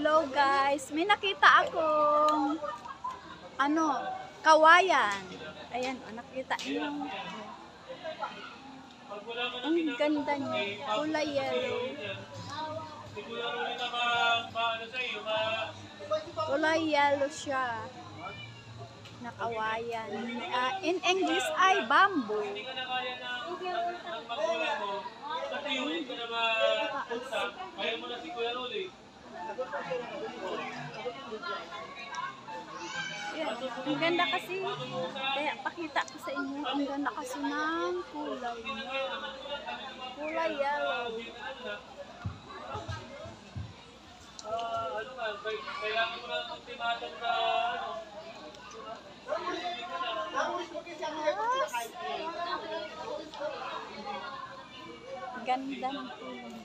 Hello guys, may nakita akong kawayan. Ayan, nakita niyo. Ang ganda niya, kulay yellow. Kulay yellow siya. Nakawayan. In English ay bamboo. Yan. Ang ganda kasi, kaya pakita ko sa inyo, ang ganda kasi ng kulay niya. Kulay yellow. Kailangan mo na magtimatang na Ganda ng kulay.